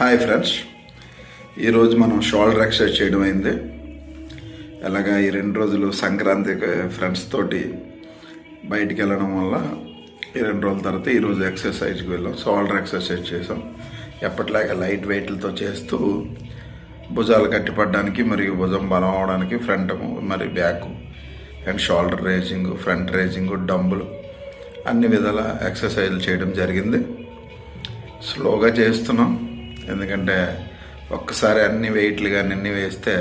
Hi friends, ఈరోజు మనం shoulder exercise చేయడం అయింది. అలాగా ఈ 2 రోజులు సంక్రాంతి ఫ్రెండ్స్ తోటి బయటికి వెళ్ళడం వల్ల ఈ 2 రోజుల తర్వాత ఈరోజు ఎక్సర్సైజ్కి వెళ్ళాం. షోల్డర్ ఎక్సర్సైజ్ చేసాం. ఎప్పటిలాగా లైట్ వెయిట్లతో చేస్తూ భుజాలు కట్టిపడడానికి మరియు భుజం బలం అవడానికి ఫ్రంట్ మరి back and shoulder raising, front raising, డంబులు అన్ని విధాల ఎక్సర్సైజ్లు చేయడం జరిగింది. స్లోగా చేస్తున్నాం, ఎందుకంటే ఒక్కసారి అన్ని వెయిట్లు కానీ అన్నీ వేస్తే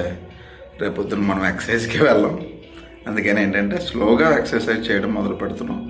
రేపొద్దున మనం ఎక్సర్సైజ్కి వెళ్ళాం. అందుకని ఏంటంటే స్లోగా ఎక్సర్సైజ్ చేయడం మొదలు పెడుతున్నాం.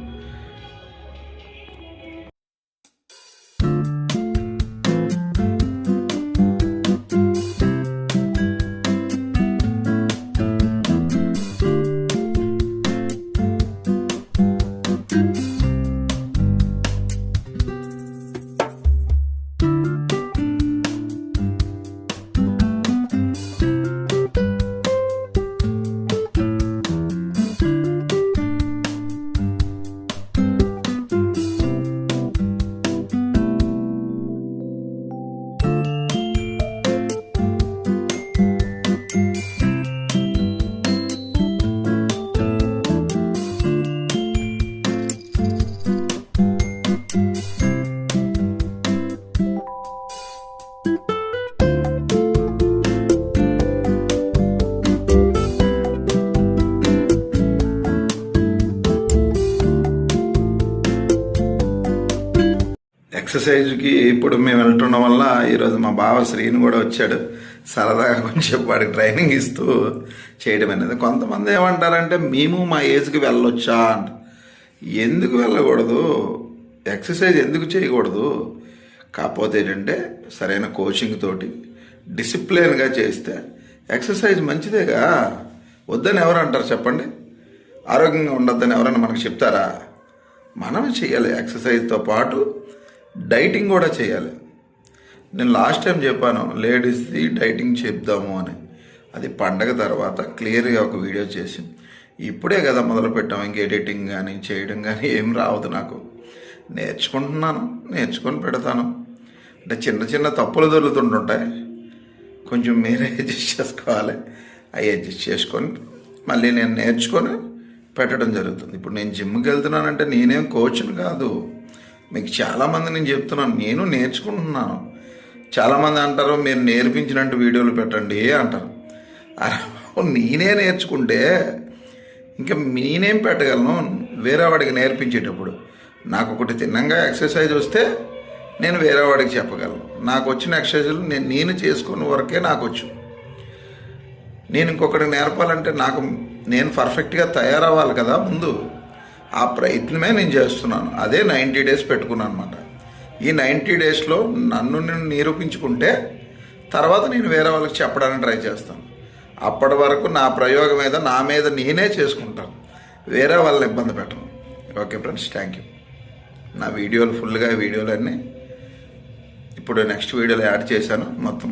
ఎక్సర్సైజ్కి ఇప్పుడు మేము వెళ్తుండడం వల్ల ఈరోజు మా బావ శ్రీని కూడా వచ్చాడు. సరదాగా కొంచెం వాడికి ట్రైనింగ్ ఇస్తూ చేయడం అనేది. కొంతమంది ఏమంటారంటే మేము మా ఏజ్కి వెళ్ళొచ్చా అంట. ఎందుకు వెళ్ళకూడదు, ఎక్సర్సైజ్ ఎందుకు చేయకూడదు? కాకపోతే ఏంటంటే సరైన కోచింగ్ తోటి డిసిప్లిన్గా చేస్తే ఎక్సర్సైజ్ మంచిదేగా. వద్దని ఎవరు అంటారు చెప్పండి? ఆరోగ్యంగా ఉండొద్దని ఎవరైనా మనకు చెప్తారా? మనమే చేయాలి. ఎక్సర్సైజ్తో పాటు డైటింగ్ కూడా చేయాలి. నేను లాస్ట్ టైం చెప్పాను లేడీస్ది డైటింగ్ చెప్దాము అని. అది పండగ తర్వాత క్లియర్గా ఒక వీడియో చేసి ఇప్పుడే కదా మొదలు పెట్టాం. ఇంక ఎడిటింగ్ కానీ చేయడం కానీ ఏం రావద్దు నాకు. నేర్చుకుంటున్నాను, నేర్చుకొని పెడతాను. అంటే చిన్న చిన్న తప్పులు దొరుకుతుంటుంటాయి, కొంచెం మీరే అడ్జస్ట్ చేసుకోవాలి. అవి అడ్జస్ట్ చేసుకొని మళ్ళీ నేను నేర్చుకొని పెట్టడం జరుగుతుంది. ఇప్పుడు నేను జిమ్కి వెళ్తున్నానంటే నేనేం కోచ్ని కాదు. మీకు చాలామంది నేను చెప్తున్నాను, నేను నేర్చుకుంటున్నాను. చాలామంది అంటారు మీరు నేర్పించినట్టు వీడియోలు పెట్టండి అంటారు. నేనే నేర్చుకుంటే ఇంకా నేనేం పెట్టగలను వేరే వాడికి నేర్పించేటప్పుడు? నాకు ఒకటి తిన్నంగా ఎక్సర్సైజ్ వస్తే నేను వేరే వాడికి చెప్పగలను. నాకు వచ్చిన ఎక్సర్సైజులు నేను చేసుకున్న వరకే నాకు వచ్చు. నేను ఇంకొకటికి నేర్పాలంటే నేను పర్ఫెక్ట్గా తయారవ్వాలి కదా ముందు. ఆ ప్రయత్నమే నేను చేస్తున్నాను. అదే 90 days పెట్టుకున్నాను అనమాట. ఈ 90 daysలో నన్ను నేను నిరూపించుకుంటే తర్వాత నేను వేరే వాళ్ళకి చెప్పడానికి ట్రై చేస్తాను. అప్పటి వరకు నా ప్రయోగం మీద నా మీద నేనే చేసుకుంటాను, వేరే వాళ్ళని ఇబ్బంది పెట్టను. Okay friends, thank you. నా వీడియోలు ఫుల్గా వీడియోలన్నీ ఇప్పుడు నెక్స్ట్ వీడియోలో యాడ్ చేశాను మొత్తం.